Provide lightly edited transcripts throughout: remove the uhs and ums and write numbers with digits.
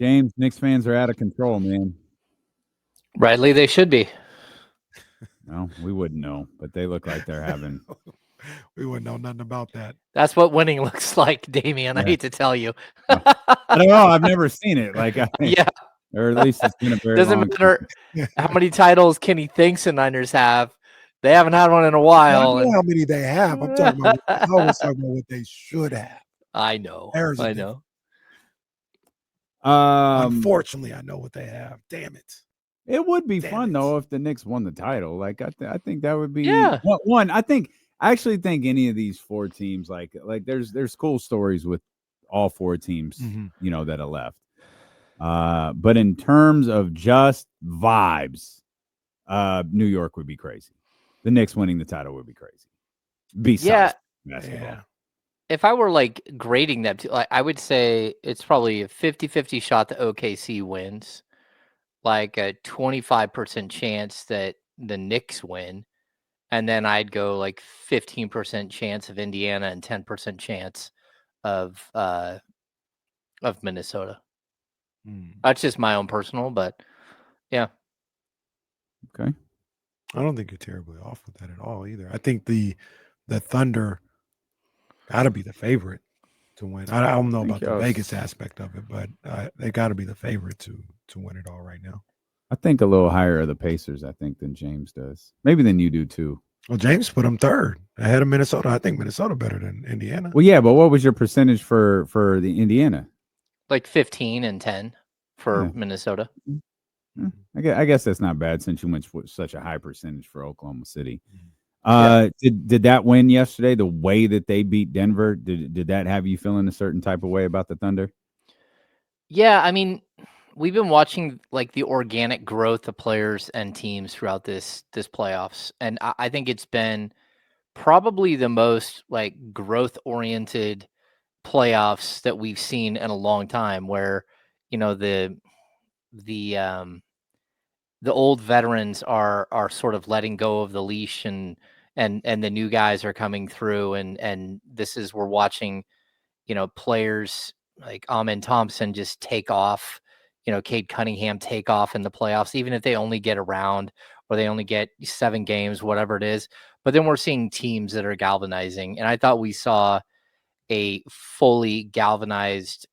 James, Knicks fans are out of control, man. Rightly, they should be. No, we wouldn't know, but they look like they're having. We wouldn't know nothing about that. That's what winning looks like, Damian. I Yeah. hate to tell you. I don't know. I've never seen it. Yeah, or at least it's been a very doesn't long matter how many titles Kenny thinks the Niners have. They haven't had one in a I while. know how many they have. I'm talking about. I always talk about what they should have. I know. There's a I difference. know. Unfortunately, I know what they have. Damn it. It would be Damn fun it. though if the Knicks won the title. Like I think that would be Yeah. one. I actually think any of these four teams like there's cool stories with all four teams, Mhm. that are left. But in terms of just vibes, New York would be crazy. The Knicks winning the title would be crazy. Besides basketball. Yeah. If I were like grading them, I would say it's probably a 50-50 shot that OKC wins, like a 25% chance that the Knicks win, and then I'd go like 15% chance of Indiana and 10% chance of Minnesota. That's just my own personal, but yeah. Okay. I don't think you're terribly off with that at all either. I think the Thunder got to be the favorite to win. I don't know about the Vegas aspect of it, but they got to be the favorite to win it all right now. I think a little higher of the Pacers, I think, than James does. Maybe than you do too. Well, James put them third ahead of Minnesota. I think Minnesota better than Indiana. Well, yeah, but what was your percentage for the Indiana? Like 15 and 10 for Minnesota. I guess that's not bad since you went with such a high percentage for Oklahoma City. Yeah. Did that win yesterday? The way that they beat Denver, did that have you feeling a certain type of way about the Thunder? Yeah, I mean, we've been watching like the organic growth of players and teams throughout this playoffs, and I think it's been probably the most like growth oriented playoffs that we've seen in a long time. Where the old veterans are sort of letting go of the leash, and the new guys are coming through, and this is we're watching players like Amin Thompson just take off, Cade Cunningham take off in the playoffs, even if they only get around or they only get 7 games, whatever it is. But then we're seeing teams that are galvanizing. And I thought we saw a fully galvanized,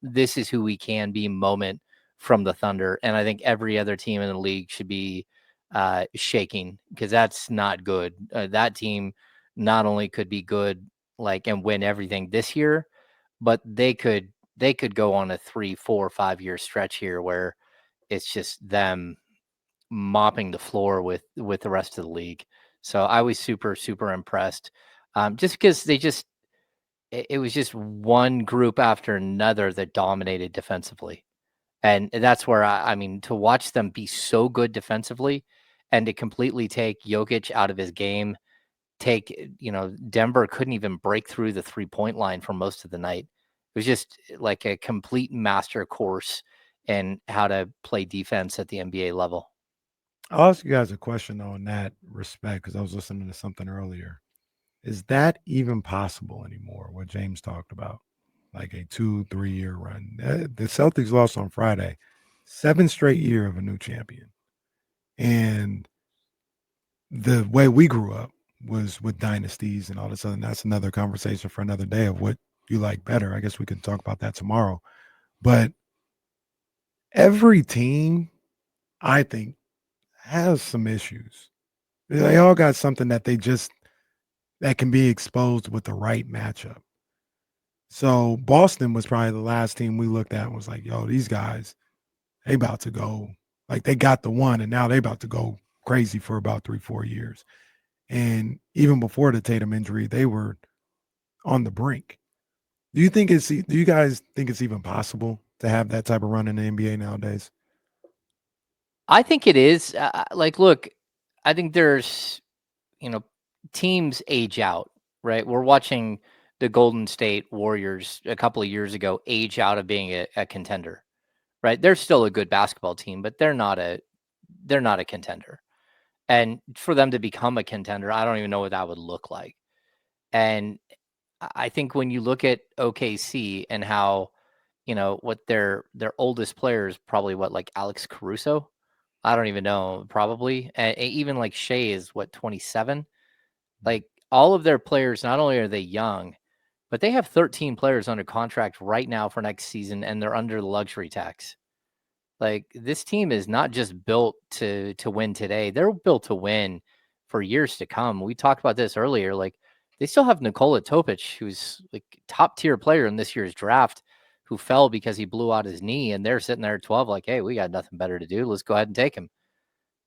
this is who we can be moment from the Thunder. And I think every other team in the league should be shaking, because that's not good. That team not only could be good and win everything this year, but they could go on a 3, 4, 5 year stretch here where it's just them mopping the floor with the rest of the league. So I was super, super impressed, just because it was just one group after another that dominated defensively. And that's where I mean, to watch them be so good defensively and to completely take Jokic out of his game, Denver couldn't even break through the 3-point line for most of the night. It was just like a complete master course in how to play defense at the NBA level. I'll ask you guys a question though in that respect, because I was listening to something earlier. Is that even possible anymore? What James talked about, like a 2-3 year run. The Celtics lost on Friday, 7 straight year of a new champion, and the way we grew up was with dynasties and all this other. That's another conversation for another day of what you like better. I guess we can talk about that tomorrow. But every team, I think, has some issues. They all got something that that can be exposed with the right matchup. So Boston was probably the last team we looked at and was like, yo, these guys, they about to go, like they got the one and now they about to go crazy for about 3-4 years. And even before the Tatum injury, they were on the brink. Do you guys think it's even possible to have that type of run in the NBA nowadays? I think it is. Look, I think there's, teams age out, right? We're watching the Golden State Warriors a couple of years ago age out of being a contender, right? They're still a good basketball team, but they're not a contender. And for them to become a contender, I don't even know what that would look like. And I think when you look at OKC and how what their oldest player is probably like Alex Caruso. I don't even know, probably. And even like Shea is 27. Like all of their players, not only are they young, but they have 13 players under contract right now for next season, and they're under the luxury tax. Like this team is not just built to win today; they're built to win for years to come. We talked about this earlier. Like they still have Nikola Topic, who's like top tier player in this year's draft, who fell because he blew out his knee, and they're sitting there at 12, like, hey, we got nothing better to do. Let's go ahead and take him.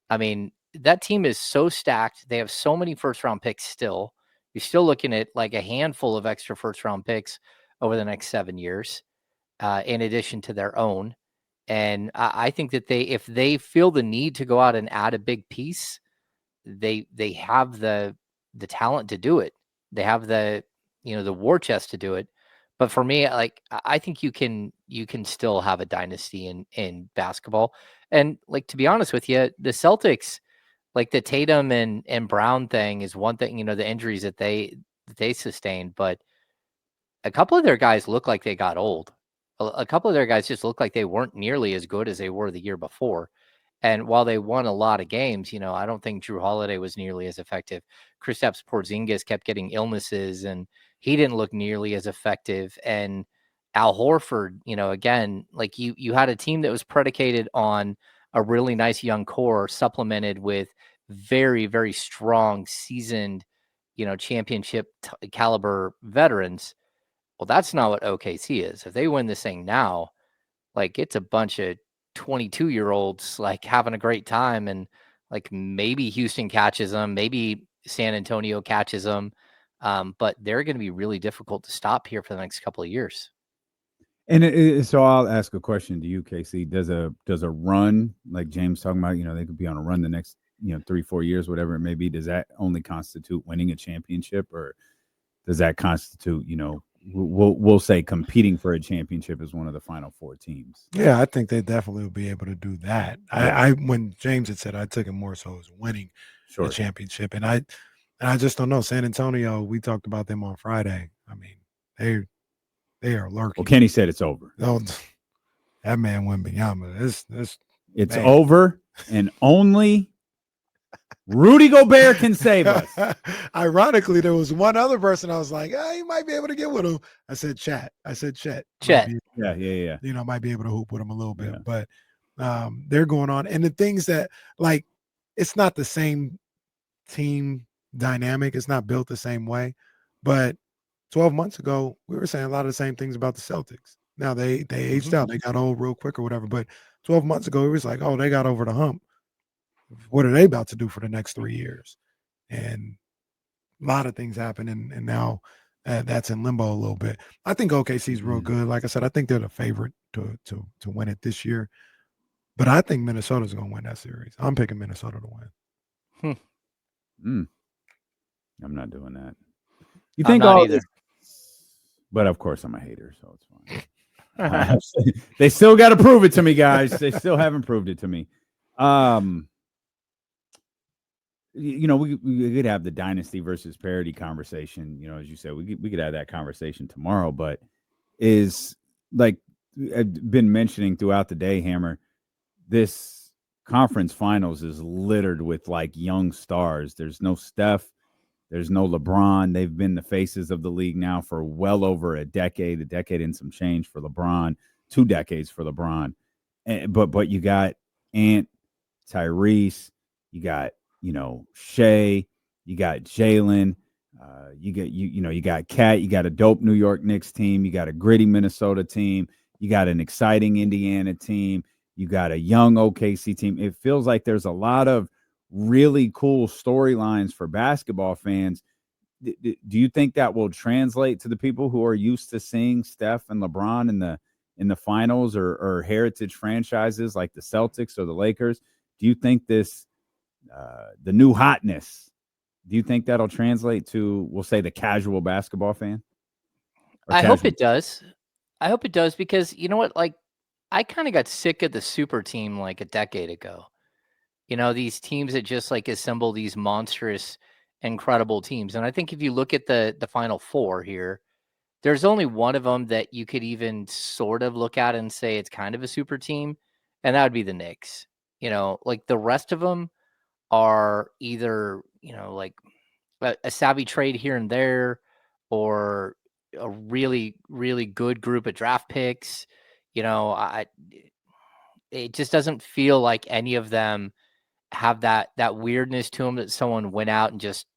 I mean, that team is so stacked. They have so many first round picks still. You're still looking at like a handful of extra first round picks over the next 7 years, in addition to their own. And I think that if they feel the need to go out and add a big piece, they have the talent to do it. They have the the war chest to do it. But for me, like I think you can still have a dynasty in basketball. And like to be honest with you, the Celtics, like the Tatum and Brown thing is one thing. The injuries that they sustained, but a couple of their guys look like they got old. A couple of their guys just look like they weren't nearly as good as they were the year before. And while they won a lot of games, I don't think Drew Holiday was nearly as effective. Kristaps Porzingis kept getting illnesses, and he didn't look nearly as effective. And Al Horford, again, like you had a team that was predicated on a really nice young core, supplemented with very, very strong, seasoned, championship caliber veterans. Well, that's not what OKC is. If they win this thing now, like it's a bunch of 22-year-olds like having a great time, and like maybe Houston catches them, maybe San Antonio catches them, but they're going to be really difficult to stop here for the next couple of years. And so I'll ask a question to you, Casey. Does a run like James talking about? They could be on a run the next 3-4 years, whatever it may be. Does that only constitute winning a championship, or does that constitute we'll say competing for a championship as one of the final 4 teams? Yeah, I think they definitely will be able to do that. I when James had said, I took it more so as winning the championship, and I just don't know. San Antonio, we talked about them on Friday. I mean, they are lurking. Well, Kenny said it's over. Oh, that man went beyond it. It's over, and only Rudy Gobert can save us. Ironically, there was one other person I was like, you might be able to get with him. I said Chet. Chet. Yeah. Might be able to hoop with him a little bit. But they're going on. And the things that, like, it's not the same team dynamic. It's not built the same way. But 12 months ago, we were saying a lot of the same things about the Celtics. Now they aged out. They got old real quick or whatever. But 12 months ago, it was like, oh, they got over the hump. What are they about to do for the next 3 years? And a lot of things happen, and now that's in limbo a little bit. I think OKC is real good. Like I said, I think they're the favorite to win it this year. But I think Minnesota's going to win that series. I'm picking Minnesota to win. I'm not doing that. You think all either? But of course, I'm a hater, so it's fine. They still got to prove it to me, guys. They still haven't proved it to me. We could have the dynasty versus parity conversation. As you said, we could have that conversation tomorrow. But is like I've been mentioning throughout the day, Hammer, this conference finals is littered with like young stars. There's no Steph, there's no LeBron. They've been the faces of the league now for well over a decade and some change for LeBron, 2 decades for LeBron. But you got Ant, Tyrese, you got Shea, you got Jalen, you got Cat, you got a dope New York Knicks team, you got a gritty Minnesota team, you got an exciting Indiana team, you got a young OKC team. It feels like there's a lot of really cool storylines for basketball fans. Do you think that will translate to the people who are used to seeing Steph and LeBron in the finals or heritage franchises like the Celtics or the Lakers? Do you think this the new hotness, do you think that'll translate to, we'll say, the casual basketball fan? I hope it does. I hope it does, because you know what? Like, I kind of got sick of the super team like a decade ago. These teams that just like assemble these monstrous, incredible teams. And I think if you look at the Final Four here, there's only one of them that you could even sort of look at and say it's kind of a super team, and that would be the Knicks. Like the rest of them are either, like a savvy trade here and there, or a really, really good group of draft picks. It just doesn't feel like any of them have that weirdness to them that someone went out and just,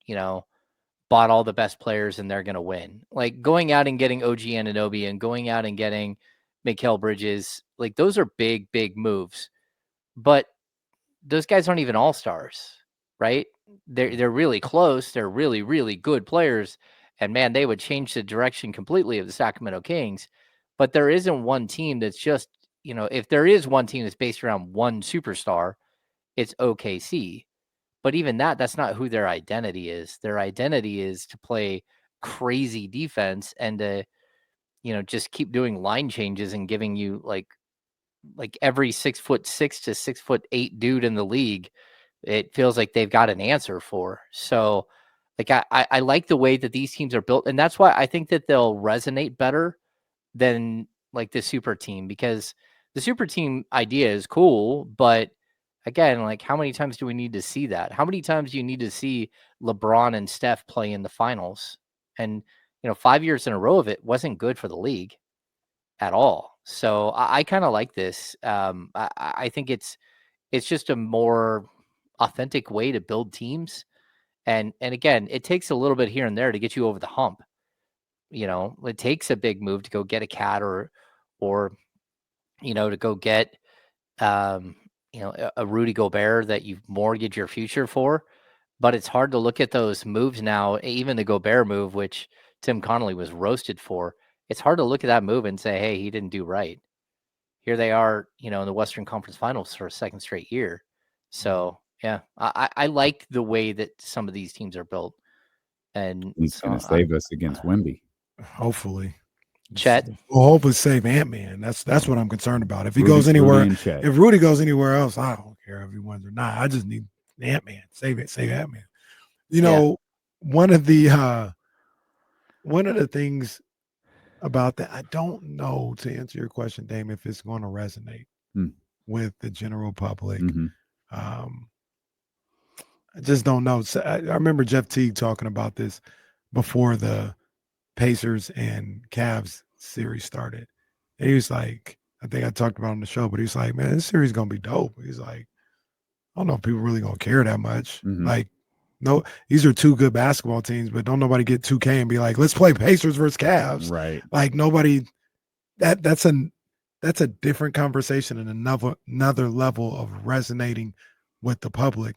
bought all the best players and they're going to win. Like going out and getting OG Anunoby and going out and getting Mikal Bridges, like those are big, big moves. But those guys aren't even all-stars, right? They're really close. They're really, really good players. And man, they would change the direction completely of the Sacramento Kings. But there isn't one team that's just, if there is one team that's based around one superstar, it's OKC. But even that's not who their identity is. Their identity is to play crazy defense and to, just keep doing line changes and giving you like every 6'6" to 6'8" dude in the league, it feels like they've got an answer for. So like I like the way that these teams are built. And that's why I think that they'll resonate better than like the super team, because the super team idea is cool, but again, like how many times do we need to see that? How many times do you need to see LeBron and Steph play in the finals? And 5 years in a row of it wasn't good for the league at all. So I kind of like this. I think it's just a more authentic way to build teams. And again, it takes a little bit here and there to get you over the hump. It takes a big move to go get a cat or to go get a Rudy Gobert that you've mortgaged your future for. But it's hard to look at those moves now, even the Gobert move, which Tim Connolly was roasted for. It's hard to look at that move and say, hey, he didn't do right. Here they are, in the Western Conference Finals for a second straight year. So, yeah, I like the way that some of these teams are built. And he's going to save us against Wemby. Hopefully. Chet. Well, hopefully save Ant-Man. That's what I'm concerned about. If he goes anywhere, if Rudy goes anywhere else, I don't care if he wins or not. I just need Ant-Man. Save Ant-Man. One of the things about that, I don't know, to answer your question, Dame, if it's going to resonate with the general public. Mm-hmm. I just don't know. So I remember Jeff Teague talking about this before the Pacers and Cavs series started. And he was like, I think I talked about it on the show, but he's like, man, this series is going to be dope. He's like, I don't know if people really going to care that much. Mm-hmm. Like, no, these are two good basketball teams, but don't nobody get 2K and be like, let's play Pacers versus Cavs. Right. Like nobody, that's a different conversation and another level of resonating with the public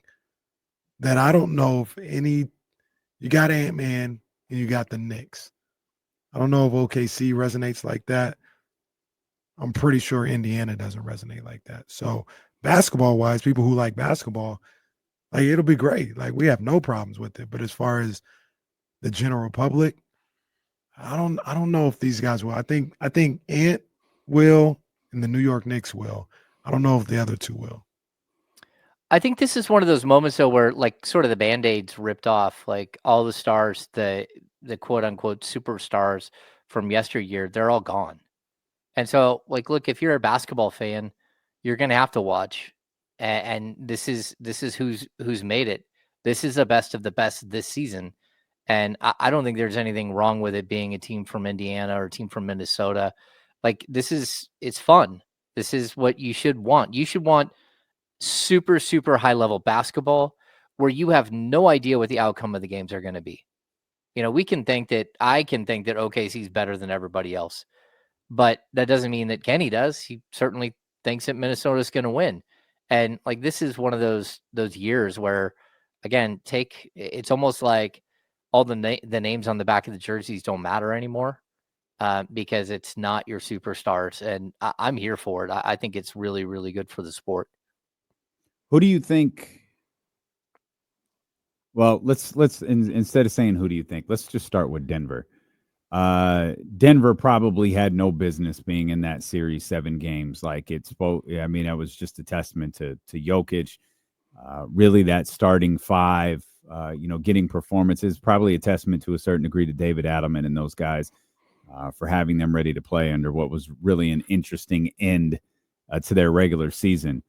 that I don't know if you got Ant-Man and you got the Knicks. I don't know if OKC resonates like that. I'm pretty sure Indiana doesn't resonate like that. So basketball-wise, people who like basketball, like it'll be great. Like we have no problems with it. But as far as the general public, I don't know if these guys will. I think Ant will and the New York Knicks will. I don't know if the other two will. I think this is one of those moments though where like sort of the Band-Aids ripped off, like all the stars, the quote unquote superstars from yesteryear, they're all gone. And so like, look, if you're a basketball fan, you're going to have to watch. And this is who's made it. This is the best of the best this season. And I don't think there's anything wrong with it being a team from Indiana or a team from Minnesota. Like it's fun. This is what you should want. You should want super, super high level basketball where you have no idea what the outcome of the games are going to be. I can think that OKC is better than everybody else, but that doesn't mean that Kenny does. He certainly thinks that Minnesota's going to win. And like, this is one of those years where, again, it's almost like all the names on the back of the jerseys don't matter anymore because it's not your superstars. And I'm here for it. I think it's really, really good for the sport. Who do you think? Well, let's instead of saying who do you think, let's just start with Denver. Denver probably had no business being in that series 7 games. Like I mean, that was just a testament to Jokic. Really, that starting 5, getting performances, probably a testament to a certain degree to David Adelman and those guys. for having them ready to play under what was really an interesting end to their regular season.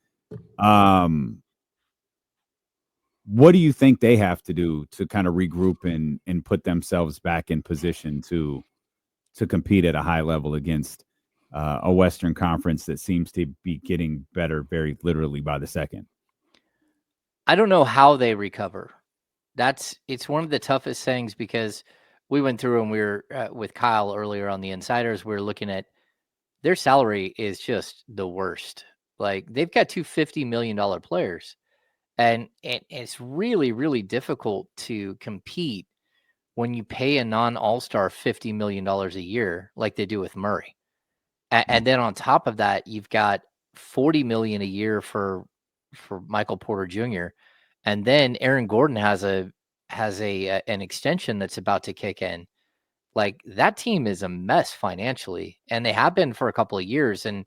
What do you think they have to do to kind of regroup and put themselves back in position to compete at a high level against a Western Conference that seems to be getting better very literally by the second? I don't know how they recover. It's one of the toughest things because we went through and we were with Kyle earlier on the Insiders. We were looking at their salary is just the worst. Like they've got two $50 million players, and it's really, really difficult to compete when you pay a non-all-star $50 million a year like they do with Murray. And then on top of that, you've got $40 million a year for Michael Porter Jr. And then Aaron Gordon has an extension that's about to kick in. Like that team is a mess financially, and they have been for a couple of years. And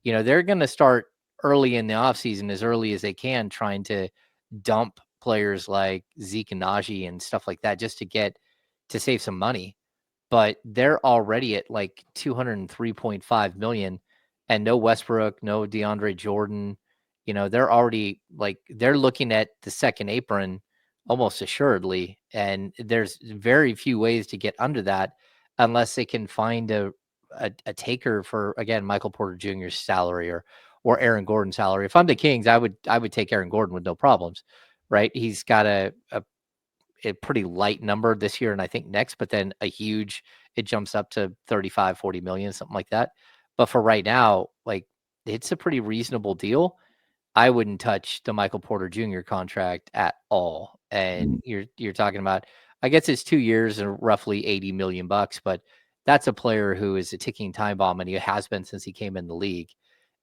they're going to start early in the offseason, as early as they can, trying to dump players like Zeke and Najee and stuff like that just to save some money. But they're already at like 203.5 million, and no Westbrook, no DeAndre Jordan. They're already they're looking at the second apron almost assuredly. And there's very few ways to get under that unless they can find a taker for, again, Michael Porter Jr.'s salary or Aaron Gordon's salary. If I'm the Kings, I would take Aaron Gordon with no problems, right? He's got a pretty light number this year and I think next, but then it jumps up to 35, 40 million, something like that. But for right now, it's a pretty reasonable deal. I wouldn't touch the Michael Porter Jr. contract at all. And you're talking about, I guess it's 2 years and roughly $80 million, but that's a player who is a ticking time bomb, and he has been since he came in the league.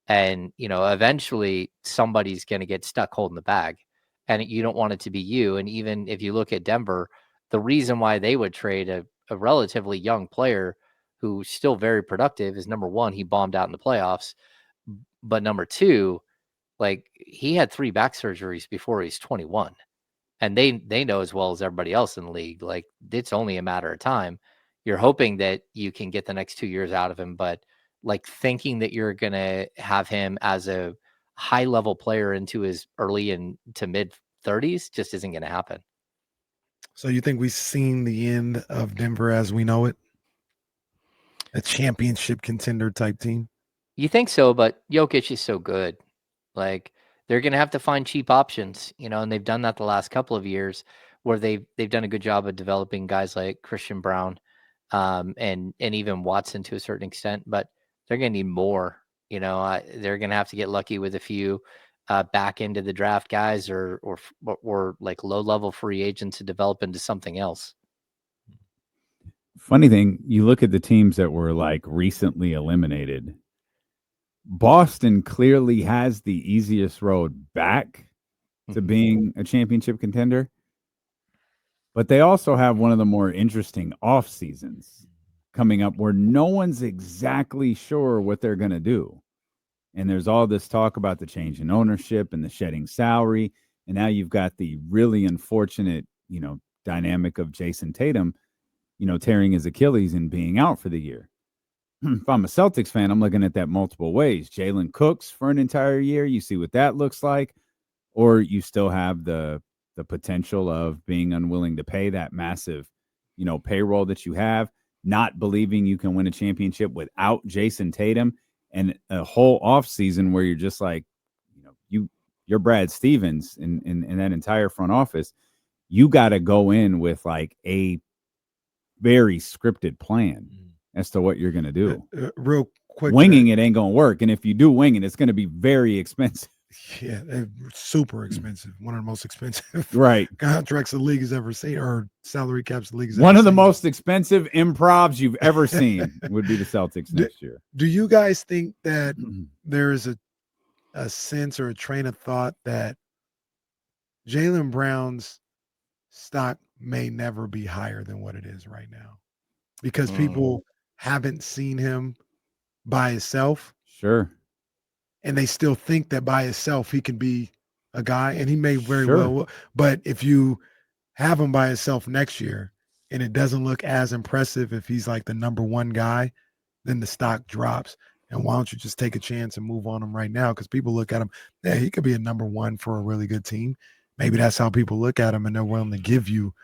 And, eventually somebody's going to get stuck holding the bag, and you don't want it to be you. And even if you look at Denver, the reason why they would trade a relatively young player who's still very productive is, number one, he bombed out in the playoffs. But number two, he had 3 back surgeries before he's 21, and they know as well as everybody else in the league, it's only a matter of time. You're hoping that you can get the next 2 years out of him, but thinking that you're going to have him as a high level player into his early and to mid 30s just isn't going to happen. So you think we've seen the end of Denver as we know it? A championship contender type team? You think so, but Jokic is so good. They're going to have to find cheap options, and they've done that the last couple of years where they've done a good job of developing guys like Christian Brown, and even Watson to a certain extent, but they're going to need more. They're going to have to get lucky with a few back into the draft guys or low level free agents to develop into something else. Funny thing, you look at the teams that were recently eliminated. Boston clearly has the easiest road back to being a championship contender, but they also have one of the more interesting off seasons coming up where no one's exactly sure what they're going to do. And there's all this talk about the change in ownership and the shedding salary. And now you've got the really unfortunate, dynamic of Jason Tatum, tearing his Achilles and being out for the year. If I'm a Celtics fan, I'm looking at that multiple ways. Jalen Cooks for an entire year, you see what that looks like, or you still have the potential of being unwilling to pay that massive, payroll that you have, not believing you can win a championship without Jason Tatum, and a whole offseason where you're just you're Brad Stevens in that entire front office. You got to go in with a very scripted plan as to what you're going to do. Real quick. Winging it ain't going to work. And if you do wing it, it's going to be very expensive. Yeah, super expensive. One of the most expensive contracts the league has ever seen, or salary caps the league has ever seen. One of the most expensive improvs you've ever seen would be the Celtics next year. Do you guys think that there is a sense or a train of thought that Jaylen Brown's stock may never be higher than what it is right now? Because people haven't seen him by himself. Sure. And they still think that by himself he can be a guy, and he may very well. But if you have him by himself next year and it doesn't look as impressive if he's like the number one guy, then the stock drops. And why don't you just take a chance and move on him right now? Because people look at him, yeah, he could be a number one for a really good team. Maybe that's how people look at him, and they're willing to give you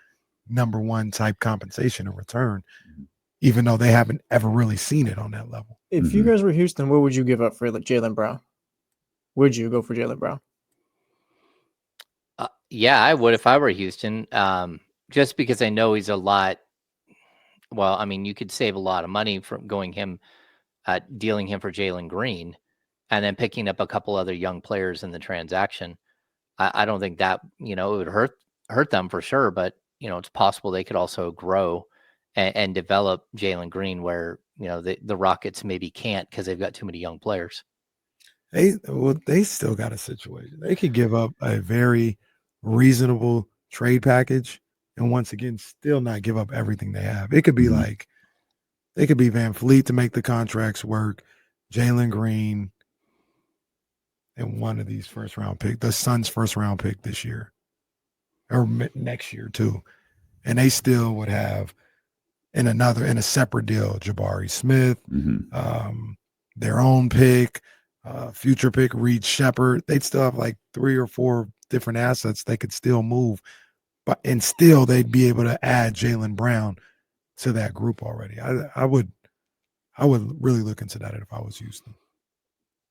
number one type compensation in return, even though they haven't ever really seen it on that level. If you guys were Houston, what would you give up for Jaylen Brown? Would you go for Jaylen Brown? Yeah, I would if I were Houston, just because I know he's a lot. Well, I mean, you could save a lot of money from dealing him for Jalen Green and then picking up a couple other young players in the transaction. I don't think that, it would hurt them for sure, but it's possible they could also grow and develop Jalen Green where, the Rockets maybe can't because they've got too many young players. They still got a situation. They could give up a very reasonable trade package and once again still not give up everything they have. It could be like they could be Van Fleet to make the contracts work, Jalen Green, and one of these first round pick, the Suns' first round pick this year or next year too, and they still would have in a separate deal Jabari Smith, their own pick, future pick Reed Shepherd. They'd still have like 3 or 4 different assets they could still move, and still they'd be able to add Jaylen Brown to that group already. I would really look into that if I was Houston.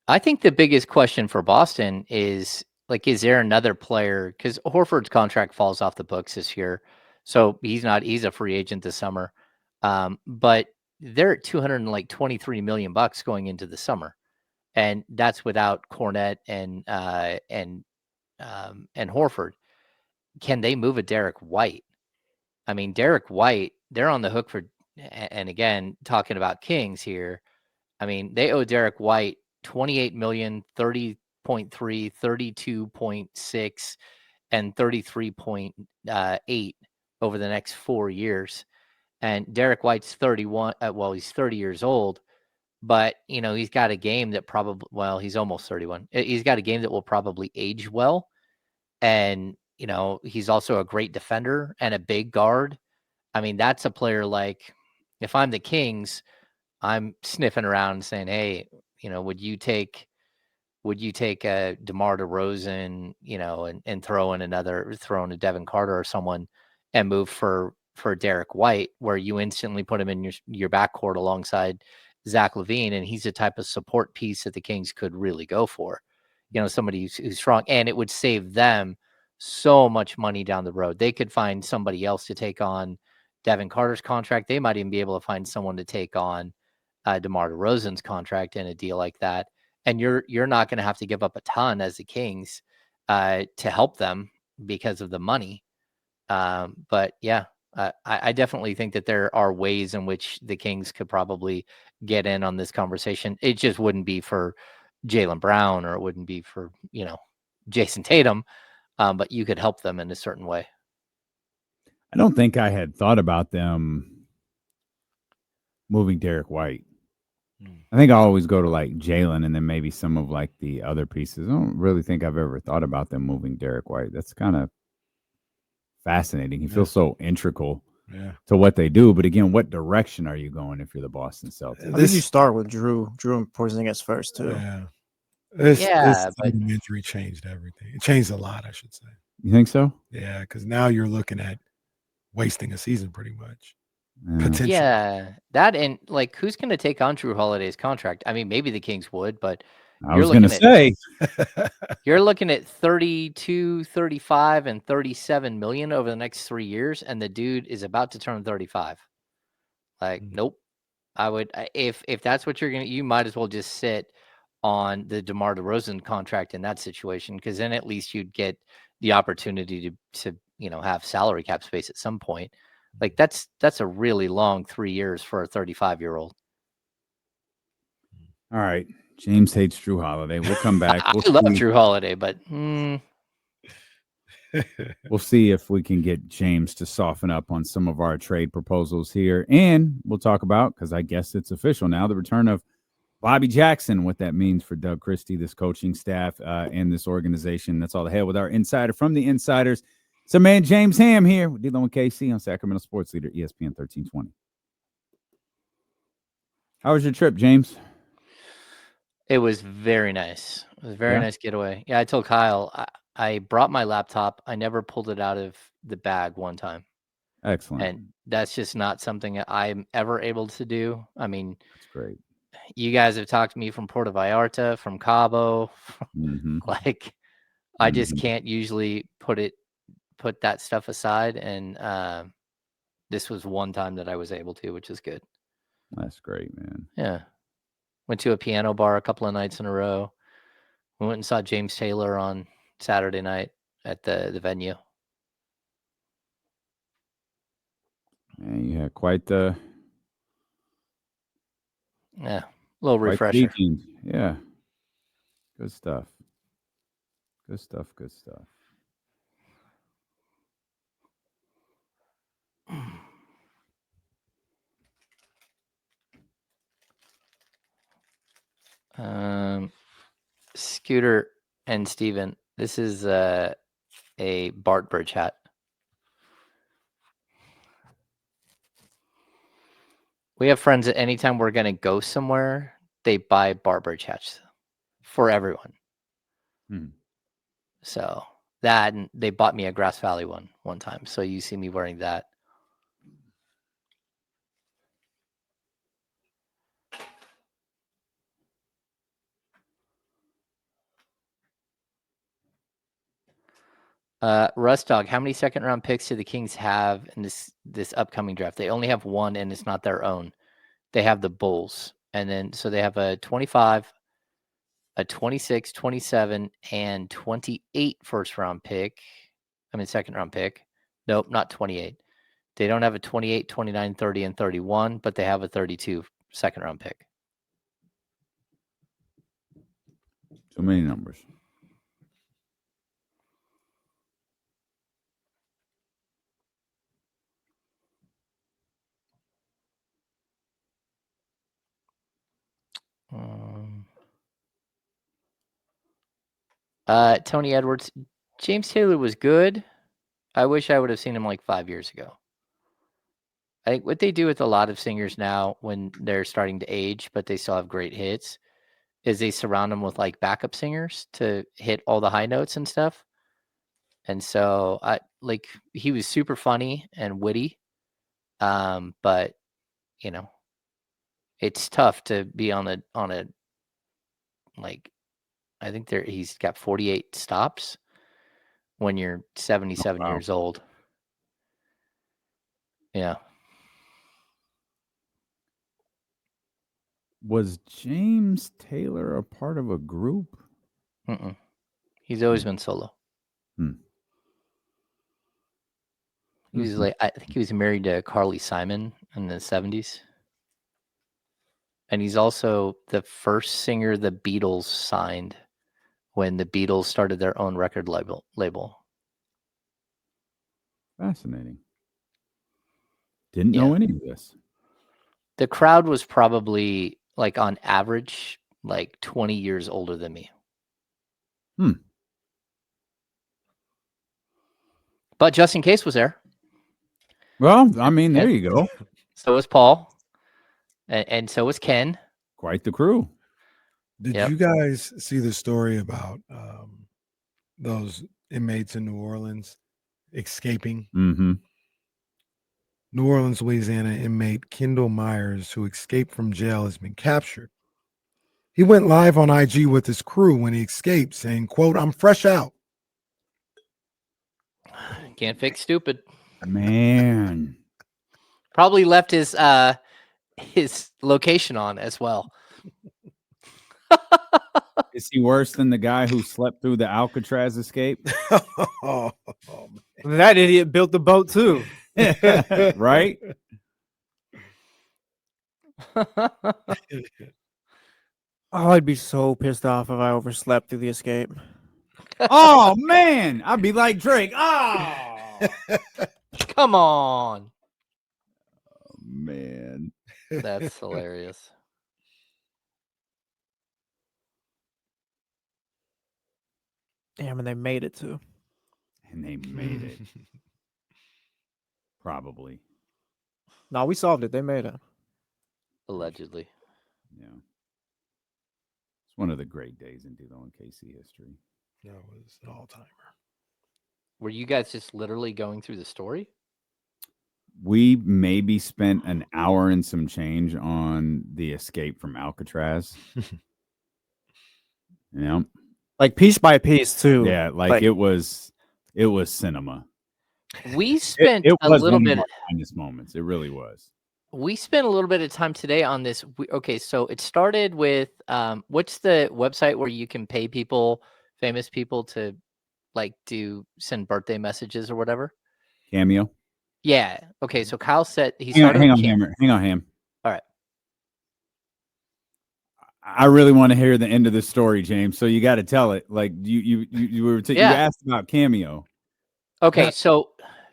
I think the biggest question for Boston is is there another player? Because Horford's contract falls off the books this year, so he's a free agent this summer. But they're at $223 million going into the summer, and that's without Cornette and Horford. Can they move a Derek White? I mean, Derek White, they're on the hook for, and again, talking about Kings here. I mean, they owe Derek White $28 million, 30.3, 32.6, and 33.8 over the next 4 years. And Derek White's 31. He's 30 years old, but he's got a game that he's almost 31. He's got a game that will probably age well. And, he's also a great defender and a big guard. I mean, that's a player if I'm the Kings, I'm sniffing around and saying, hey, would you take a DeMar DeRozan, and throw in a Devin Carter or someone and move for Derek White, where you instantly put him in your backcourt alongside Zach LaVine, and he's the type of support piece that the Kings could really go for. Somebody who's strong, and it would save them so much money down the road. They could find somebody else to take on Devin Carter's contract. They might even be able to find someone to take on DeMar DeRozan's contract in a deal like that. And you're not going to have to give up a ton as the Kings to help them because of the money. But yeah, I definitely think that there are ways in which the Kings could probably get in on this conversation. It just wouldn't be for Jaylen Brown, or it wouldn't be for, Jason Tatum, but you could help them in a certain way. I don't think I had thought about them moving Derek White. I think I always go to Jalen and then maybe some of the other pieces. I don't really think I've ever thought about them moving Derek White. That's kind of fascinating. He feels so integral to what they do. But again, what direction are you going if you're the Boston Celtics? I think you start with Drew and Porzingis first too. Yeah. This injury changed everything. It changed a lot, I should say. You think so? Yeah, because now you're looking at wasting a season pretty much. Potentially. Yeah, that and who's going to take on Drew Holiday's contract? I mean, maybe the Kings would, but I was going to say you're looking at 32, 35, and 37 million over the next 3 years, and the dude is about to turn 35. Nope. I would if that's what you're going to, you might as well just sit on the DeMar DeRozan contract in that situation, because then at least you'd get the opportunity to have salary cap space at some point. That's a really long 3 years for a 35-year-old. All right. James hates Drew Holiday. We'll come back. I love Drew Holiday, but we'll see if we can get James to soften up on some of our trade proposals here. And we'll talk about, because I guess it's official now, the return of Bobby Jackson, what that means for Doug Christie, this coaching staff, and this organization. That's all ahead with our insider from the Insiders. So, man, James Ham here. We're dealing with KC on Sacramento Sports Leader, ESPN 1320. How was your trip, James? It was very nice. It was a very nice getaway. Yeah, I told Kyle I brought my laptop. I never pulled it out of the bag one time. Excellent. And that's just not something that I'm ever able to do. I mean, that's great. You guys have talked to me from Puerto Vallarta, from Cabo. Like, I just can't usually put that stuff aside. And this was one time that I was able to, which is good. That's great, man. Yeah. Went to a piano bar a couple of nights in a row. We went and saw James Taylor on Saturday night at the venue. Man, you had quite the little refresher. Weekend. Yeah. Good stuff. Good stuff. Good stuff. Scooter and Steven, this is a Bart Bridge hat. We have friends that anytime we're going to go somewhere, they buy Bart Bridge hats for everyone. So that, and they bought me a Grass Valley one time. So you see me wearing that. Russ Dog, how many second round picks do the Kings have in this upcoming draft? They only have one, and it's not their own. They have the Bulls. And then, so they have a 25, a 26, 27, and 28 second-round pick. Nope, not 28. They don't have a 28, 29, 30, and 31, but they have a 32 second-round pick. So many numbers. Tony Edwards, James Taylor was good. I wish I would have seen him like 5 years ago. I think what they do with a lot of singers now when they're starting to age, but they still have great hits, is they surround them with like backup singers to hit all the high notes and stuff. And so he was super funny and witty. But it's tough to be on a like, I think he's got 48 stops when you're 77 years old. Yeah. Was James Taylor a part of a group? He's always been solo. He was I think he was married to Carly Simon in the 70s. And he's also the first singer the Beatles signed when the Beatles started their own record label. Fascinating. Didn't know any of this. The crowd was probably like on average like 20 years older than me. But Justin Case was there. Well, I mean, there you go. So was Paul. And so was Ken. Quite the crew. Did you guys see the story about those inmates in New Orleans escaping? New Orleans, Louisiana inmate Kendall Myers, who escaped from jail, has been captured. He went live on IG with his crew when he escaped, saying, quote, "I'm fresh out." Can't fix stupid. Man. Probably left his location on as well. Is he worse than the guy who slept through the Alcatraz escape? That idiot built the boat too. Right? Oh, I'd be so pissed off if I overslept through the escape. Oh, man. I'd be like Drake. Oh. Come on. Oh, man. That's hilarious. Damn, and they made it too. And they made it. Probably. No, we solved it. They made it. Allegedly. Yeah. It's one of the great days in D'Lo and KC history. That was an all-timer. Were you guys just literally going through the story? We maybe spent an hour and some change on the escape from Alcatraz. Yeah. Like piece by piece too. Yeah, like it was cinema. We spent it a was little one bit. of our finest moments. It really was. We spent a little bit of time today on this. Okay, so it started with what's the website where you can pay people, famous people, to like send birthday messages or whatever? Cameo. Yeah. Okay, so Kyle said he Hang started. on, Hammer. Hang on, Ham. All right. I really want to hear the end of the story, James. So you got to tell it. Like you you asked about Cameo. Okay, so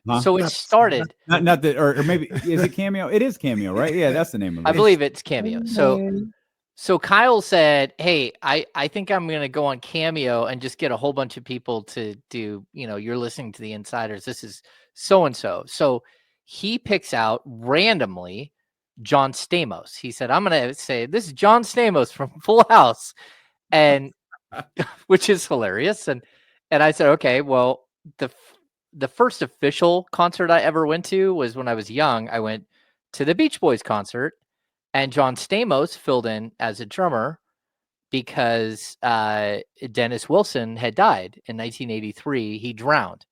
it started. Not that, or maybe is it Cameo? It is Cameo, right? Yeah, that's the name of it. I believe it's Cameo. So Kyle said, "Hey, I think I'm gonna go on Cameo and just get a whole bunch of people to do. You're listening to the Insiders. This is so and so." So he picks out randomly John Stamos. He said, "I'm gonna say this is John Stamos from Full House," and which is hilarious. And I said, "Okay, well the first official concert I ever went to was when I was young. I went to the Beach Boys concert, and John Stamos filled in as a drummer because Dennis Wilson had died in 1983. He drowned,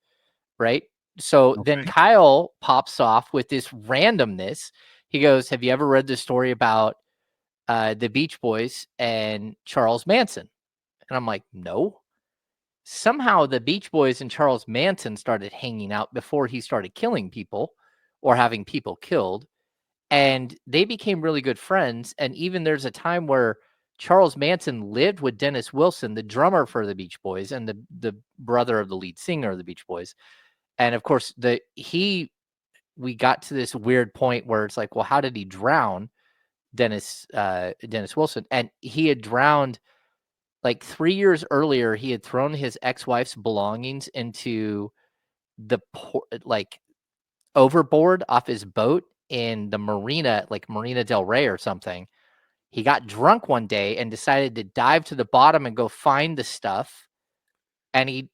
right? So then Kyle pops off with this randomness. He goes, "Have you ever read the story about the Beach Boys and Charles Manson?" And I'm like, "No." Somehow the Beach Boys and Charles Manson started hanging out before he started killing people or having people killed. And they became really good friends. And even there's a time where Charles Manson lived with Dennis Wilson, the drummer for the Beach Boys and the brother of the lead singer of the Beach Boys. And of course, we got to this weird point where it's like, well, how did he drown Dennis Wilson? And he had drowned like 3 years earlier. He had thrown his ex-wife's belongings into the overboard off his boat in the marina, like Marina del Rey or something. He got drunk one day and decided to dive to the bottom and go find the stuff. And he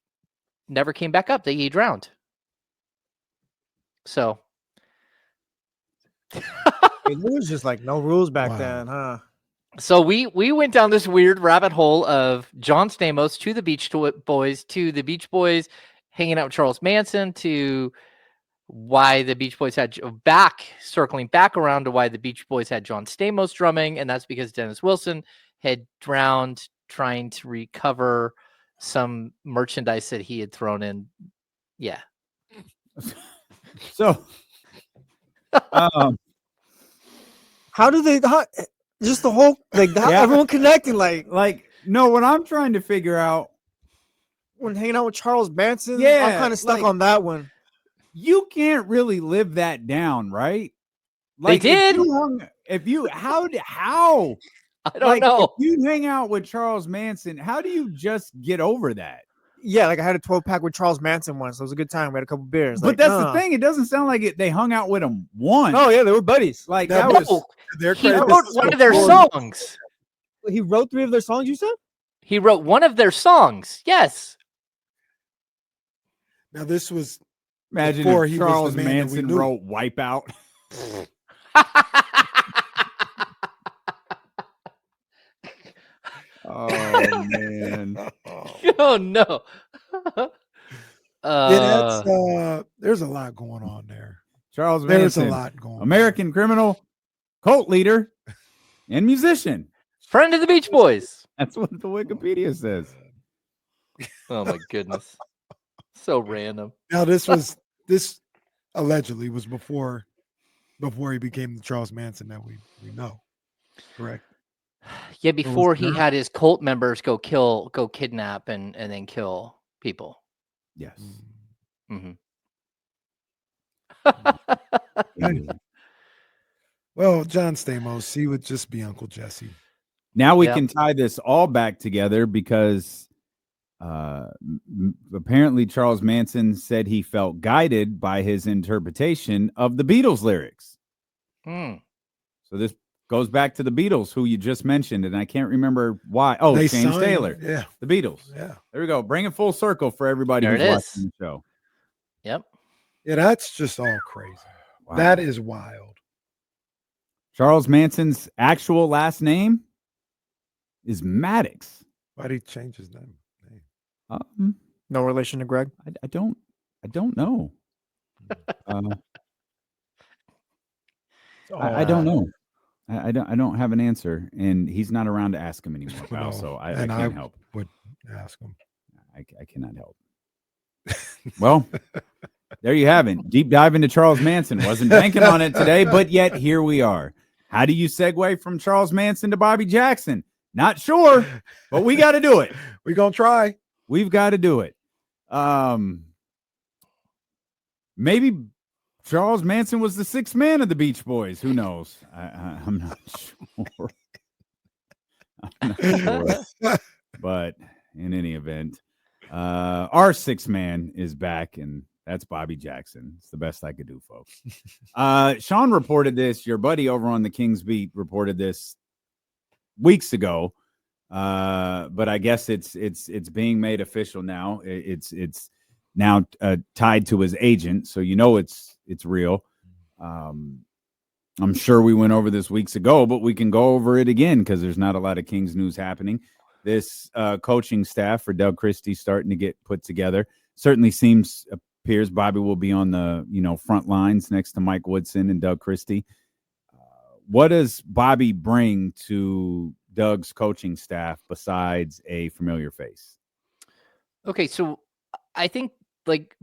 never came back up. He drowned. So There was just like no rules back then, huh? So we went down this weird rabbit hole of John Stamos to the Beach Boys hanging out with Charles Manson, to why the Beach Boys had circling back around to why the Beach Boys had John Stamos drumming, and that's because Dennis Wilson had drowned trying to recover some merchandise that he had thrown in. Yeah. So, how do they? Just the whole everyone connecting like no. What I'm trying to figure out when hanging out with Charles Manson, yeah, I'm kind of stuck on that one. You can't really live that down, right? Like they did. How? I don't know. If you hang out with Charles Manson, how do you just get over that? Yeah, like I had a 12-pack with Charles Manson once. So it was a good time. We had a couple beers. But that's the thing. It doesn't sound like they hung out with him once. Oh yeah, they were buddies. Like he wrote one of their songs. He wrote 3 of their songs, you said? He wrote one of their songs. Yes. Now this was imagine before if he Charles was the man Manson wrote Wipeout. Oh man. Oh no. There's a lot going on there. Charles Manson. There's a lot going American criminal, cult leader, and musician. Friend of the Beach Boys. That's what the Wikipedia says. Oh my goodness. So random. Now this allegedly was before he became the Charles Manson that we know. Correct. Yeah, before he had his cult members go kidnap and then kill people. Yes. Mm-hmm. Well, John Stamos, he would just be Uncle Jesse. Now we can tie this all back together because Apparently, Charles Manson said he felt guided by his interpretation of the Beatles lyrics. So this goes back to the Beatles, who you just mentioned, and I can't remember why. Oh, They James signed, Taylor. yeah. The Beatles. Yeah. There we go. Bring it full circle for everybody There who's it watching is. the show. Yep. Yeah, that's just all crazy. Wow. That is wild. Charles Manson's actual last name is Maddox. Why did he change his name? No relation to Greg. I don't know. I don't know. I don't have an answer, and he's not around to ask him anymore, pal. No, So I and can't help. Would ask him. I cannot help. Well, there you have it. Deep dive into Charles Manson. Wasn't banking on it today, but yet here we are. How do you segue from Charles Manson to Bobby Jackson? Not sure, but we got to do it. We're going to try. We've got to do it. Maybe Charles Manson was the sixth man of the Beach Boys. Who knows? I'm not sure. I'm not sure. But in any event, our sixth man is back, and that's Bobby Jackson. It's the best I could do, folks. Sean reported this. Your buddy over on the Kings Beat reported this weeks ago. But I guess it's being made official now. It's now tied to his agent, so you know it's real. I'm sure we went over this weeks ago, but we can go over it again because there's not a lot of Kings news happening. This coaching staff for Doug Christie starting to get put together. Certainly appears Bobby will be on the front lines next to Mike Woodson and Doug Christie. What does Bobby bring to Doug's coaching staff besides a familiar face? Okay, so I think,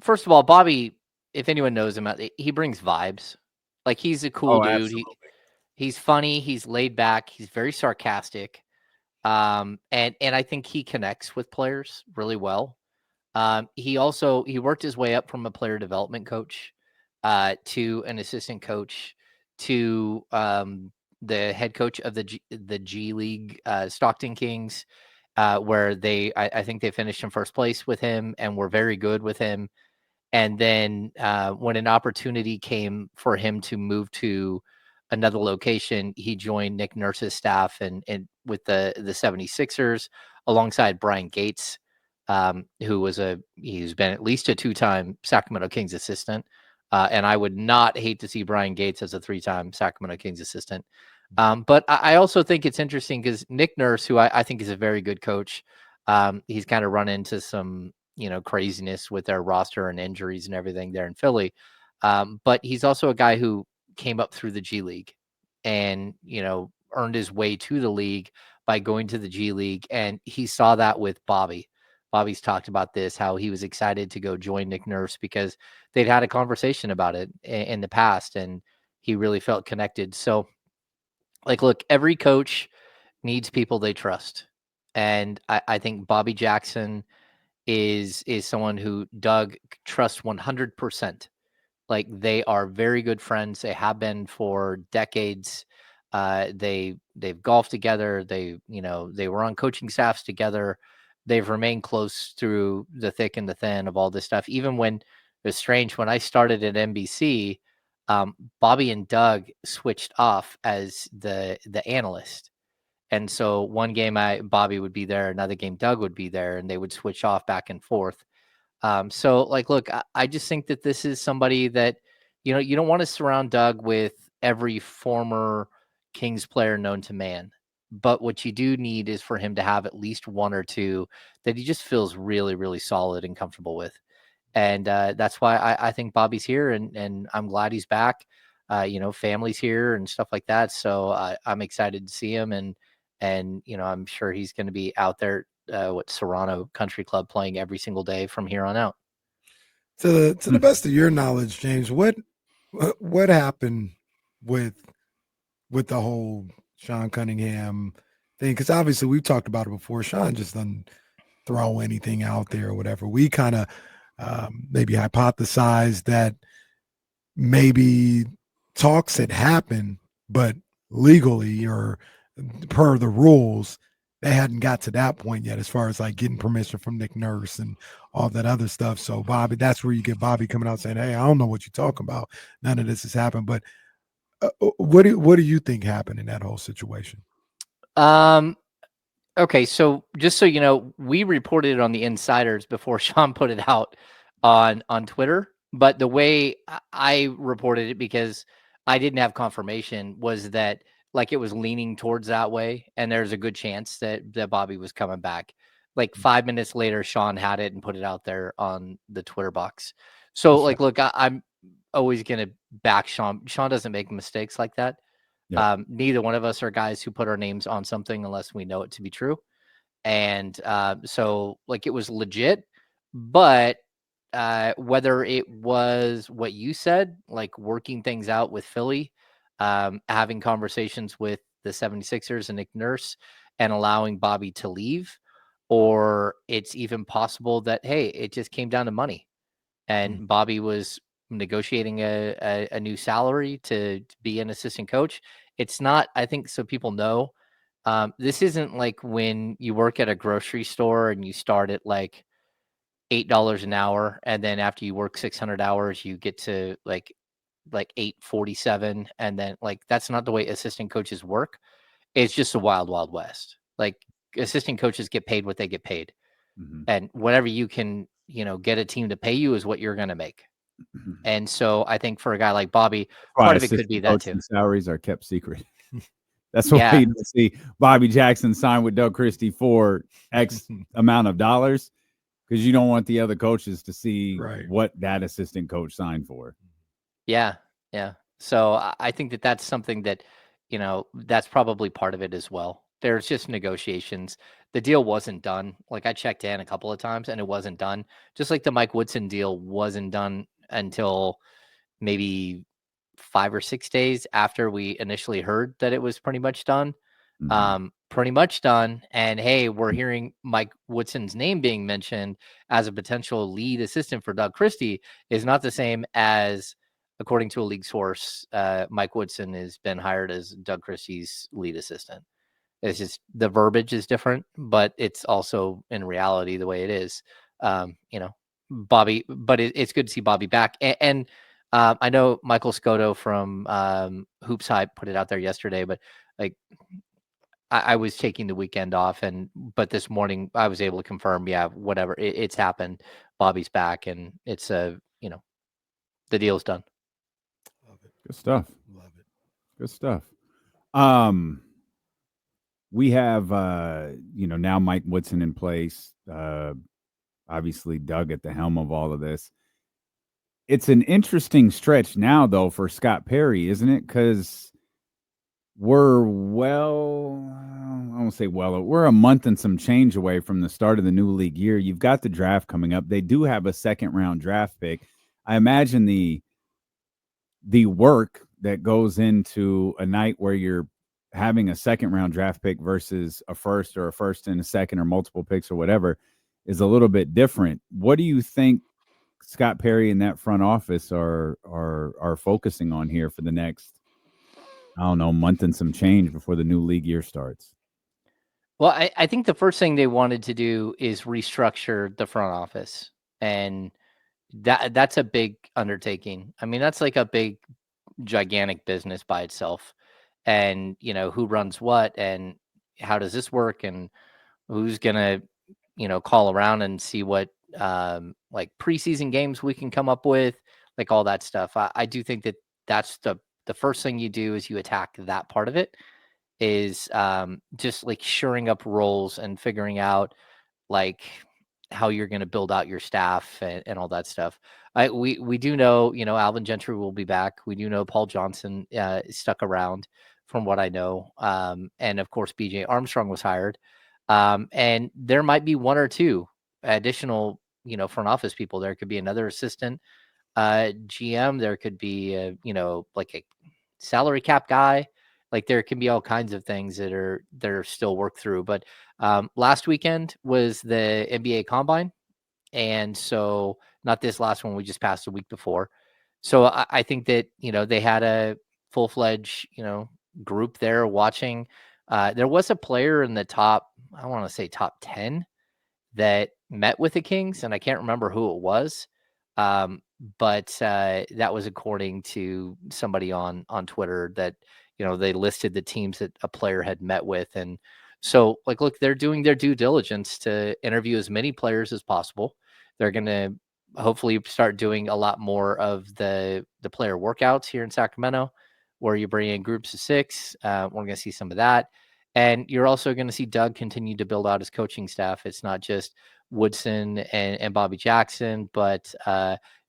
first of all, Bobby, if anyone knows him, he brings vibes. Like, he's a cool dude. He's funny. He's laid back. He's very sarcastic. And I think he connects with players really well. He worked his way up from a player development coach to an assistant coach to the head coach of the G League Stockton Kings, where I think they finished in first place with him and were very good with him. And then when an opportunity came for him to move to another location, he joined Nick Nurse's staff and with the 76ers alongside Brian Gates, he's been at least a 2-time Sacramento Kings assistant. And I would not hate to see Brian Gates as a 3-time Sacramento Kings assistant. But I also think it's interesting because Nick Nurse, who I think is a very good coach, he's kind of run into some craziness with their roster and injuries and everything there in Philly. But he's also a guy who came up through the G League and earned his way to the league by going to the G League. And he saw that with Bobby. Bobby's talked about this, how he was excited to go join Nick Nurse because they'd had a conversation about it in the past and he really felt connected. So, look, every coach needs people they trust. And I think Bobby Jackson is someone who Doug trusts 100%. Like, they are very good friends. They have been for decades. They've golfed together. They were on coaching staffs together. They've remained close through the thick and the thin of all this stuff. Even when it was strange, when I started at NBC, Bobby and Doug switched off as the analyst. And so one game Bobby would be there, another game Doug would be there, and they would switch off back and forth. So look, I just think that this is somebody that, you don't want to surround Doug with every former Kings player known to man. But what you do need is for him to have at least one or two that he just feels really, really solid and comfortable with. And that's why I think Bobby's here, and I'm glad he's back. Family's here and stuff like that. So I'm excited to see him, and I'm sure he's going to be out there Serrano Country Club playing every single day from here on out. To the best of your knowledge, James, what happened with the whole Sean Cunningham thing? Because obviously we've talked about it before. Sean just doesn't throw anything out there or whatever. We kind of maybe hypothesized that maybe talks had happened, but legally or per the rules, they hadn't got to that point yet as far as like getting permission from Nick Nurse and all that other stuff. So Bobby, that's where you get Bobby coming out saying, "Hey, I don't know what you're talking about. None of this has happened." But what do you think happened in that whole situation? Okay, so just so you know, we reported it on the Insiders before Sean put it out on Twitter. But the way I reported it, because I didn't have confirmation, was that like it was leaning towards that way, and there's a good chance that Bobby was coming back. Like 5 minutes later, Sean had it and put it out there on the Twitter box. So like, look, I'm always gonna back Sean. Sean doesn't make mistakes like that. Yep. Neither one of us are guys who put our names on something unless we know it to be true. And so like it was legit, but whether it was what you said, like working things out with Philly, having conversations with the 76ers and Nick Nurse and allowing Bobby to leave, or it's even possible that, hey, it just came down to money and Bobby was negotiating a new salary to be an assistant coach. It's not, I think, so people know, this isn't like when you work at a grocery store and you start at like $8 an hour, and then after you work 600 hours, you get to like 847, and then like that's not the way assistant coaches work. It's just a wild, wild west. Like assistant coaches get paid what they get paid, and whatever you can, get a team to pay you is what you're going to make. And so I think for a guy like Bobby, part of it could be that too. Salaries are kept secret. That's why you see Bobby Jackson sign with Doug Christie for X amount of dollars, because you don't want the other coaches to see what that assistant coach signed for. Yeah. So I think that that's something that, that's probably part of it as well. There's just negotiations. The deal wasn't done. Like I checked in a couple of times and it wasn't done. Just like the Mike Woodson deal wasn't done until maybe 5 or 6 days after we initially heard that it was pretty much done. Pretty much done. And hey, we're hearing Mike Woodson's name being mentioned as a potential lead assistant for Doug Christie is not the same as, according to a league source, Mike Woodson has been hired as Doug Christie's lead assistant. It's just the verbiage is different, but it's also in reality the way it is. Bobby, but it's good to see Bobby back. And I know Michael Scotto from Hoops Hype put it out there yesterday, but like I was taking the weekend off, but this morning I was able to confirm, whatever, it's happened. Bobby's back, and it's the deal's done. Love it. Good stuff. Love it. Good stuff. We have now Mike Woodson in place. Obviously Doug at the helm of all of this. It's an interesting stretch now, though, for Scott Perry, isn't it? Because we're we're a month and some change away from the start of the new league year. You've got the draft coming up. They do have a second-round draft pick. I imagine the work that goes into a night where you're having a second-round draft pick versus a first or a first and a second or multiple picks or whatever is a little bit different. What do you think Scott Perry and that front office are focusing on here for the next, month and some change before the new league year starts? Well, I think the first thing they wanted to do is restructure the front office, and that's a big undertaking. I mean, that's like a big, gigantic business by itself, and who runs what, and how does this work, and who's gonna call around and see what like preseason games we can come up with, like all that stuff. I do think that that's the first thing you do is you attack that part of it, is just like shoring up roles and figuring out like how you're going to build out your staff and all that stuff. We do know, Alvin Gentry will be back. We do know Paul Johnson stuck around from what I know. And of course, BJ Armstrong was hired. And there might be one or two additional, front office people. There could be another assistant GM. There could be, like a salary cap guy. Like there can be all kinds of things that are still worked through. But last weekend was the NBA Combine. And so not this last one, we just passed a week before. So I think that, they had a full-fledged, group there watching. There was a player in the top, I want to say top 10 that met with the Kings, and I can't remember who it was. But that was according to somebody on Twitter that, they listed the teams that a player had met with. And so, like, look, they're doing their due diligence to interview as many players as possible. They're going to hopefully start doing a lot more of the player workouts here in Sacramento, where you bring in groups of 6. We're going to see some of that. And you're also going to see Doug continue to build out his coaching staff. It's not just Woodson and Bobby Jackson, but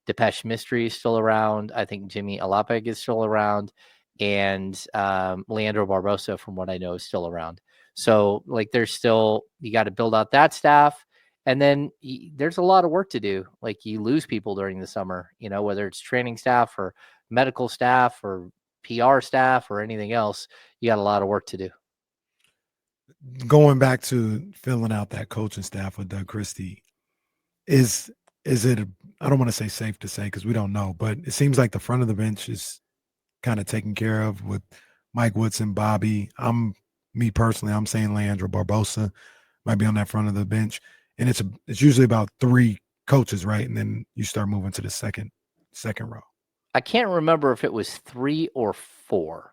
Depeche Mystery is still around. I think Jimmy Alapeg is still around. And Leandro Barbosa, from what I know, is still around. So, like, there's still, you got to build out that staff. And then there's a lot of work to do. Like, you lose people during the summer, whether it's training staff or medical staff or PR staff or anything else. You got a lot of work to do. Going back to filling out that coaching staff with Doug Christie, is it, I don't want to say safe to say because we don't know, but it seems like the front of the bench is kind of taken care of with Mike Woodson, Bobby. Me personally, I'm saying Leandro Barbosa might be on that front of the bench. And it's usually about 3 coaches, right? And then you start moving to the second row. I can't remember if it was 3 or 4.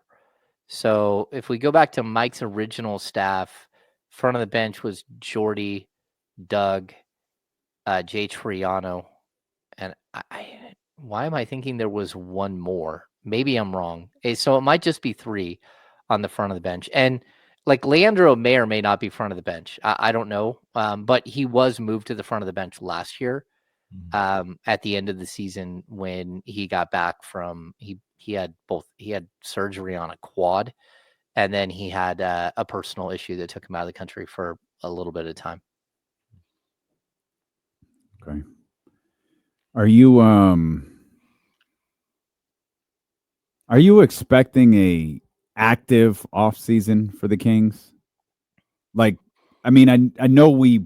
So if we go back to Mike's original staff, front of the bench was Jordy, Doug, Jay Triano, and why am I thinking there was one more? Maybe I'm wrong. So it might just be 3 on the front of the bench. And like Leandro may or may not be front of the bench. I don't know. But he was moved to the front of the bench last year. At the end of the season when he got back from, he had surgery on a quad, and then he had a personal issue that took him out of the country for a little bit of time. Okay. Are you expecting a active offseason for the Kings? Like, I mean, I know we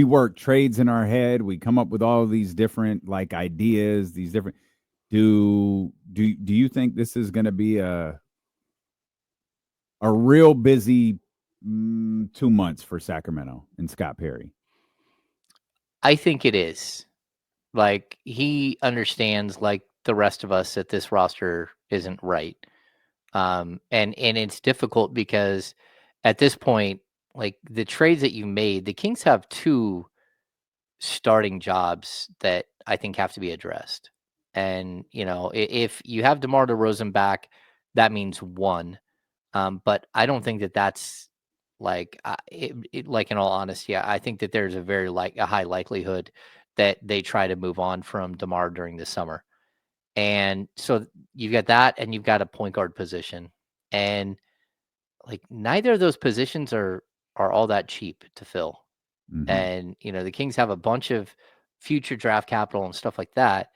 work trades in our head. We come up with all of these different like ideas, these different. Do you think this is going to be a real busy 2 months for Sacramento and Scott Perry? I think it is. Like, he understands, like the rest of us, that this roster isn't right. And it's difficult because at this point, like, the trades that you made, the Kings have 2 starting jobs that I think have to be addressed. And, if you have DeMar DeRozan back, that means 1. But I don't think that that's like, like, in all honesty, I think that there's a high likelihood that they try to move on from DeMar during the summer. And so you've got that, and you've got a point guard position. And like, neither of those positions are all that cheap to fill. Mhm. And, the Kings have a bunch of future draft capital and stuff like that.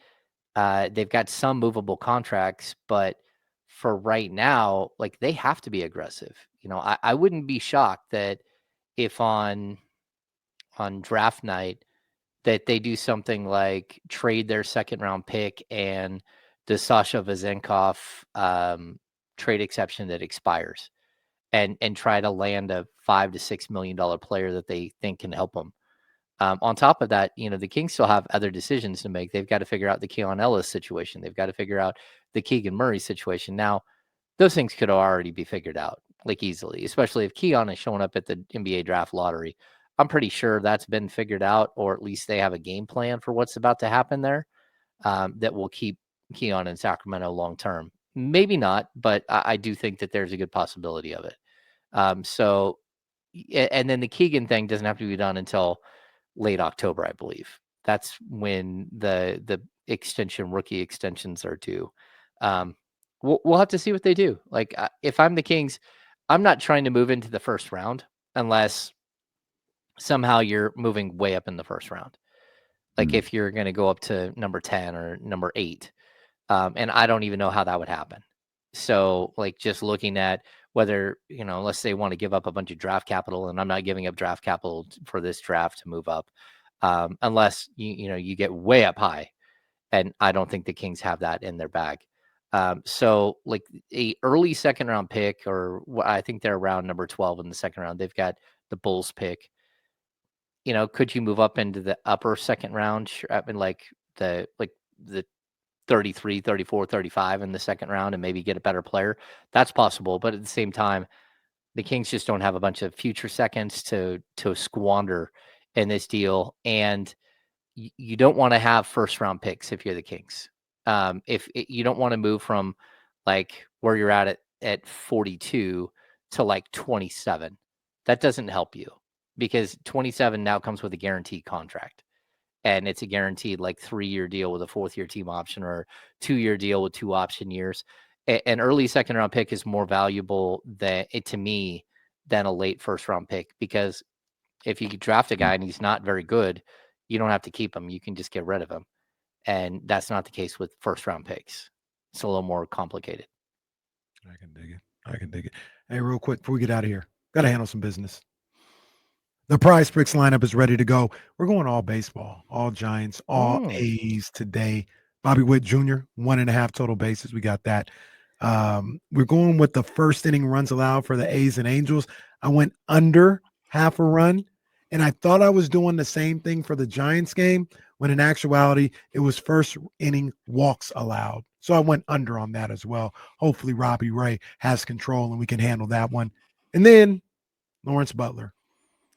They've got some movable contracts, but for right now, like, they have to be aggressive. I wouldn't be shocked that if on draft night that they do something like trade their 2nd round pick and the Sasha Vezenkov trade exception that expires, and try to land a $5 to $6 million player that they think can help them. On top of that, the Kings still have other decisions to make. They've got to figure out the Keon Ellis situation. They've got to figure out the Keegan Murray situation. Now, those things could already be figured out, like, easily, especially if Keon is showing up at the NBA draft lottery. I'm pretty sure that's been figured out, or at least they have a game plan for what's about to happen there, that will keep Keon in Sacramento long term. Maybe not, but I do think that there's a good possibility of it. So, and then the Keegan thing doesn't have to be done until late October, I believe. That's when the rookie extensions are due. We'll have to see what they do. Like, if I'm the Kings, I'm not trying to move into the first round unless somehow you're moving way up in the first round. Like, if you're going to go up to number 10 or number 8, and I don't even know how that would happen. So, like, just looking at whether, unless they want to give up a bunch of draft capital, and I'm not giving up draft capital for this draft to move up, unless you get way up high, and I don't think the Kings have that in their bag. So, like, a early 2nd round pick, or I think they're around number 12 in the 2nd round. They've got the Bulls pick. Could you move up into the upper second round? Sure. I mean, like the 33, 34, 35 in the second round and maybe get a better player. That's possible. But at the same time, the Kings just don't have a bunch of future seconds to squander in this deal. And you don't want to have first round picks if you're the Kings. You don't want to move from like where you're at 42 to like 27. That doesn't help you because 27 now comes with a guaranteed contract. And it's a guaranteed like 3-year deal with a 4th-year team option or 2-year deal with 2 option years. An early second round pick is more valuable to me than a late first round pick, because if you draft a guy and he's not very good, you don't have to keep him. You can just get rid of him. And that's not the case with first round picks. It's a little more complicated. I can dig it. Hey, real quick before we get out of here, got to handle some business. The Prize Picks lineup is ready to go. We're going all baseball, all Giants, all A's today. Bobby Witt Jr., 1.5 total bases. We got that. We're going with the first inning runs allowed for the A's and Angels. I went under half a run, and I thought I was doing the same thing for the Giants game, when in actuality, it was first inning walks allowed. So I went under on that as well. Hopefully Robbie Ray has control and we can handle that one. And then Lawrence Butler.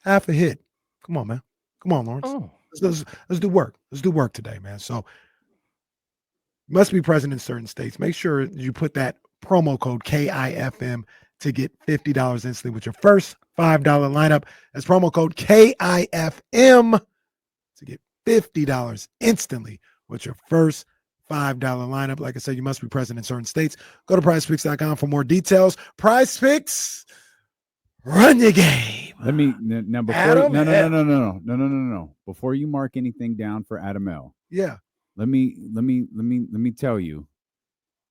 Half a hit. Come on, man. Come on, Lawrence. Oh. Let's do work. Let's do work today, man. So must be present in certain states. Make sure you put that promo code KIFM to get $50 instantly with your first $5 lineup. That's promo code KIFM to get $50 instantly with your first $5 lineup. Like I said, you must be present in certain states. Go to prizepicks.com for more details. Prize Picks, run your game. Let me now before Adam no. Before you mark anything down for Adam L. Yeah. Let me tell you,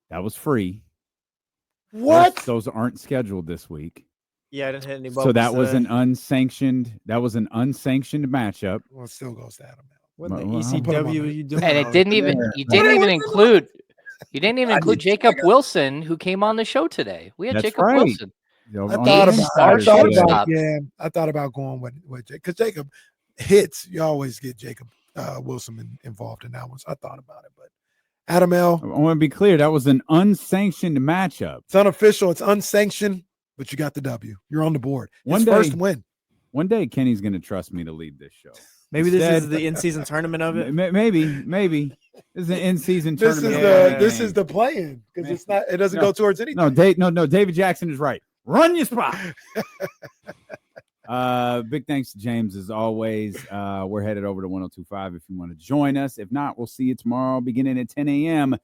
that was free. What? Those aren't scheduled this week. Yeah, I didn't hit any bubbles. So that was today. an unsanctioned matchup. Well, it still goes to Adam L. What in the Well, ECW are you doing? And it didn't even include Jacob Wilson, who came on the show today. We had That's Jacob right. Wilson. I Stars thought about going with Jacob, because Jacob hits. You always get Jacob Wilson involved in that one. So I thought about it, but Adam L. I want to be clear. That was an unsanctioned matchup. It's unofficial. It's unsanctioned, but you got the W. You're on the board. First win. One day, Kenny's going to trust me to lead this show. Maybe this is the in-season tournament of it. Maybe. This is an in-season tournament. This is the play-in, because it's not. It doesn't go towards anything. No. David Jackson is right. Run your spot. Big thanks to James as always. We're headed over to 102.5 if you want to join us. If not, we'll see you tomorrow beginning at 10 a.m.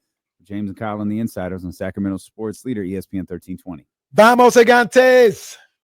James and Kyle and the Insiders on Sacramento Sports Leader, ESPN 1320. Vamos, Gigantes.